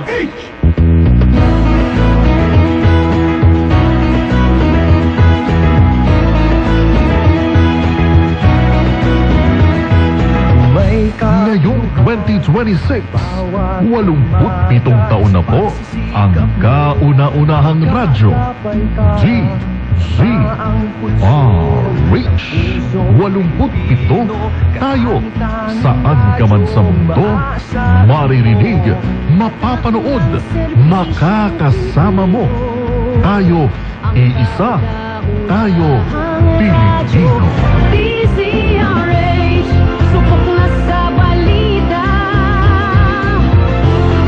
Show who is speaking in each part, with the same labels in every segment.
Speaker 1: DZRH! Ngayong 2026, 87 taon na po ang kauna-unahang radyo, DZRH. 87 tayo, saan ka man sa mundo, maririnig, mapapanood, makakasama mo. Tayo, iisa, tayo, Pilipino.
Speaker 2: DZRH, supok na sa balita,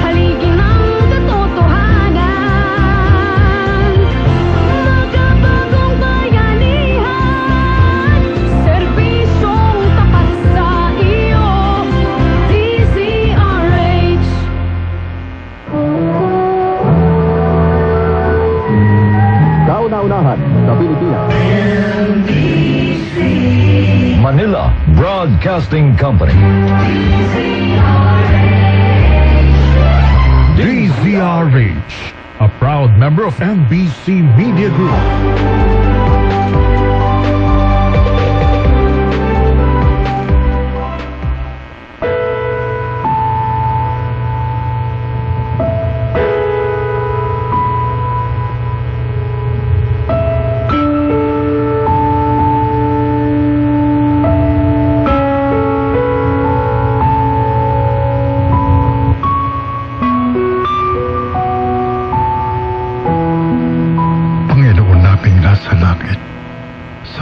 Speaker 2: haligi ng katotohanan, magkabagong bayanihan, serbisyong tapat sa iyo, DZRH.
Speaker 3: Kauna-unahan sa Pilipinas.
Speaker 4: Manila Broadcasting Company.
Speaker 1: DZRH, a proud member of MBC Media Group.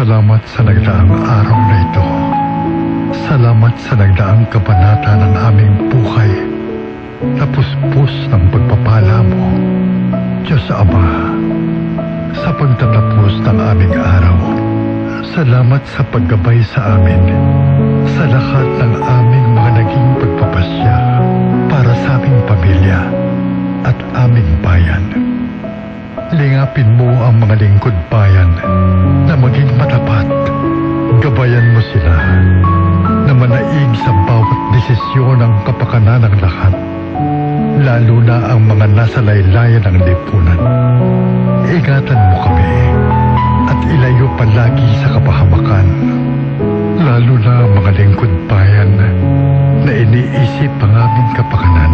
Speaker 5: Salamat sa nagdaang araw na ito. Salamat sa nagdaang kabanata ng aming buhay na puspos ng pagpapala mo, Diyos Ama, sa pagtatapos ng aming araw. Salamat sa paggabay sa amin sa lahat ng aming mga naging pagpapasya para sa aming pamilya at aming bayan. Lingapin mo ang mga lingkod bayan na maging matapat. Gabayan mo sila na manaig sa bawat desisyon ng kapakanan ng lahat, lalo na ang mga nasa laylayan ng lipunan. Ingatan mo kami at ilayo palagi sa kapahamakan, lalo na ang mga lingkod bayan na iniisip ang aming kapakanan.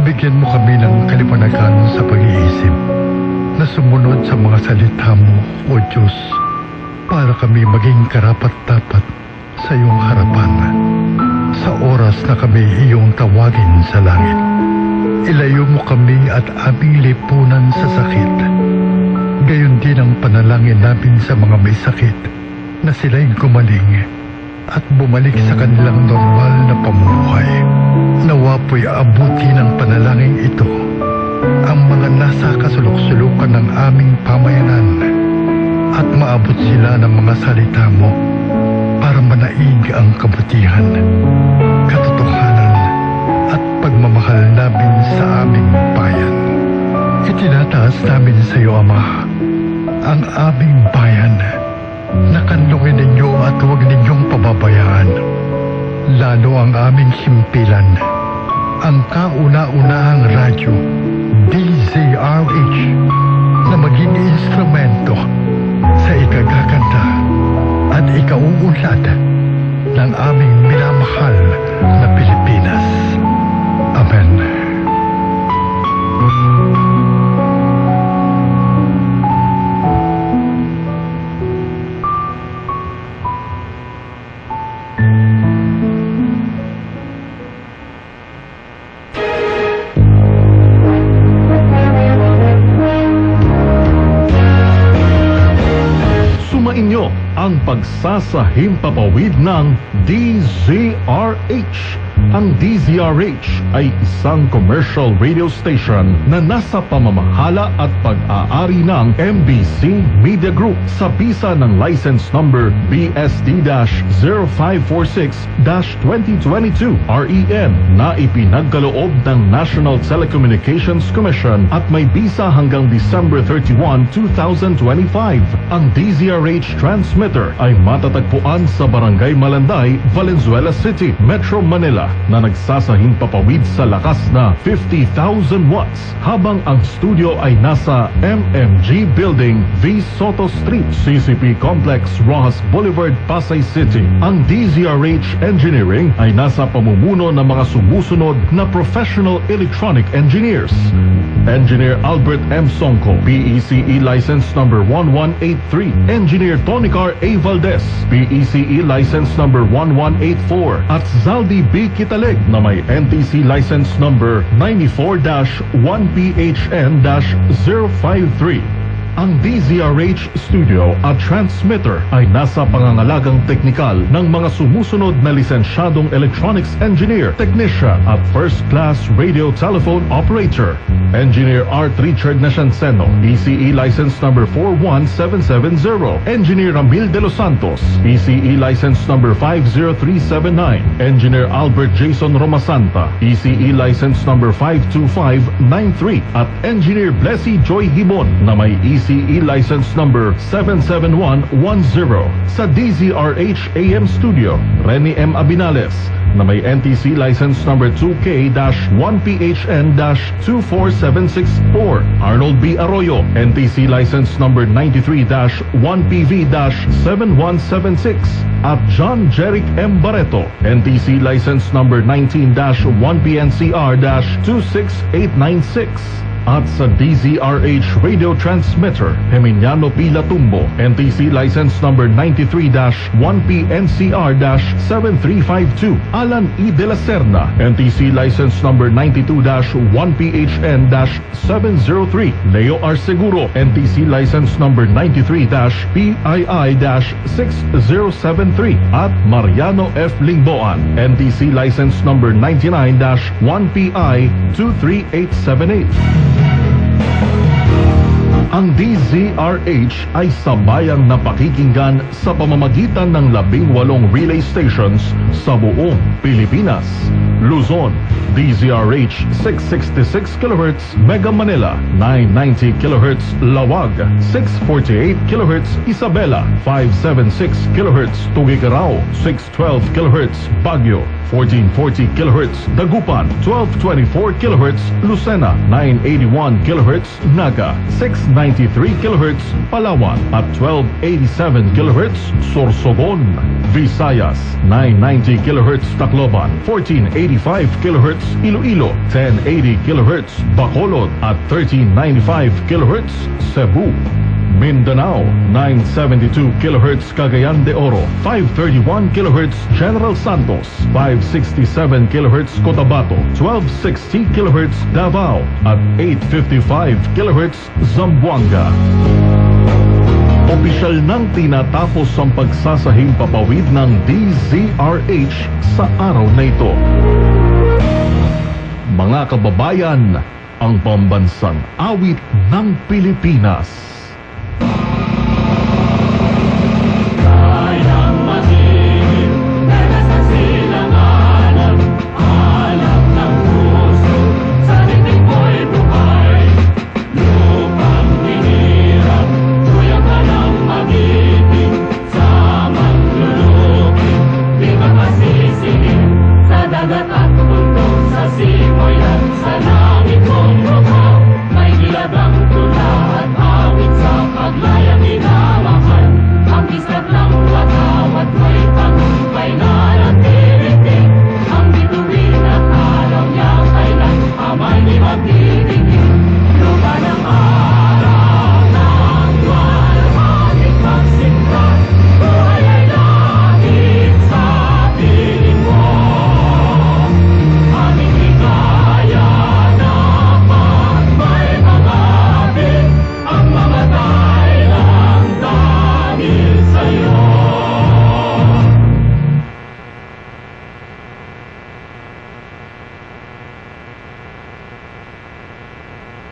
Speaker 5: Bigyan mo kami ng kalipanagan sa pag-iisip na sumunod sa mga salita mo, O Diyos, para kami maging karapat-dapat sa iyong harapan. Sa oras na kami iyong tawagin sa langit, ilayo mo kami at aming lipunan sa sakit. Gayon din ang panalangin namin sa mga may sakit na sila'y gumaling at bumalik sa kanilang normal na pamumuhay. Nawa po'y abuti ng panalangin ito ang mga nasa kasulok-sulukan ng aming pamayanan at maabot sila ng mga salita mo para manaig ang kabutihan, katotohanan at pagmamahal namin sa aming bayan. Itinataas namin sa iyo, Ama, ang aming bayan na kanlungin ninyo at huwag ninyong pababayaan. Lalo ang aming himpilan, ang kauna-unahang radyo, DZRH, na maging instrumento sa ikagaganda at ikauunlad ng aming minamahal na Pilipinas. Amen.
Speaker 1: Inyo ang pagsasahimpapawid ng DZRH. Ang DZRH ay isang commercial radio station na nasa pamamahala at pag-aari ng MBC Media Group sa bisa ng license number BSD-0546-2022 REN na ipinagkaloob ng National Telecommunications Commission at may bisa hanggang December 31, 2025. Ang DZRH transmitter ay matatagpuan sa Barangay Malanday, Valenzuela City, Metro Manila. na nagsasahimpapawid sa lakas na 50,000 watts habang ang studio ay nasa MMG Building, V. Soto Street, CCP Complex, Rojas Boulevard, Pasay City. Ang DZRH Engineering ay nasa pamumuno ng mga sumusunod na professional electronic engineers. Engineer Albert M. Songco, PECE license number 1183. Engineer Tonicar A. Valdez, PECE license number 1184. At Zaldi B. Kitaleg na may NTC license number 94-1PHN-053. Ang DZRH Studio at Transmitter ay nasa pangangalagang teknikal ng mga sumusunod na lisensyadong electronics engineer, technician at first-class radio telephone operator. Engineer R. Richard Nashanseno, PCE license number 41770. Engineer Ramil de los Santos, PCE license number 50379. Engineer Albert Jason Romasanta, PCE license number 52593. At Engineer Blessy Joy Hibon na may ECE license number 77110. Sa DZRH AM Studio, Rene M. Abinales na may NTC license number 2K-1PHN-24764. Arnold B. Arroyo, NTC license number 93-1PV-7176. At John Jeric M. Barreto, NTC license number 19-1PNCR-26896. At sa DZRH Radio Transmitter, Geminiano P. Latumbo, NTC license number 93-1PNCR-7352. Alan E. De La Serna, NTC license number 92-1PHN-703. Leo R. Seguro, NTC license number 93-PII-6073. At Mariano F. Lingboan, NTC license number 99-1PI-23878. Ang DZRH ay sabayang napakikinggan sa pamamagitan ng 18 relay stations sa buong Pilipinas. Luzon, DZRH 666 kHz Mega Manila, 990 kHz Lawag, 648 kHz Isabela, 576 kHz Tugigaraw, 612 kHz Baguio, 1440 kHz Dagupan, 1224 kHz Lucena, 981 kHz Naga, 693 kHz Palawan at 1287 kHz Sorsogon. Visayas, 990 kHz Tacloban, 1485 kHz Iloilo, 1080 kHz Bacolod at 1395 kHz Cebu. Mindanao, 972 kHz Cagayan de Oro, 531 kHz General Santos, 567 kHz Cotabato, 1260 kHz Davao at 855 kHz Zamboanga. Opisyal nang tinatapos ang pagsasahimpapawid ng DZRH sa araw na ito. Mga kababayan, ang pambansang awit ng Pilipinas.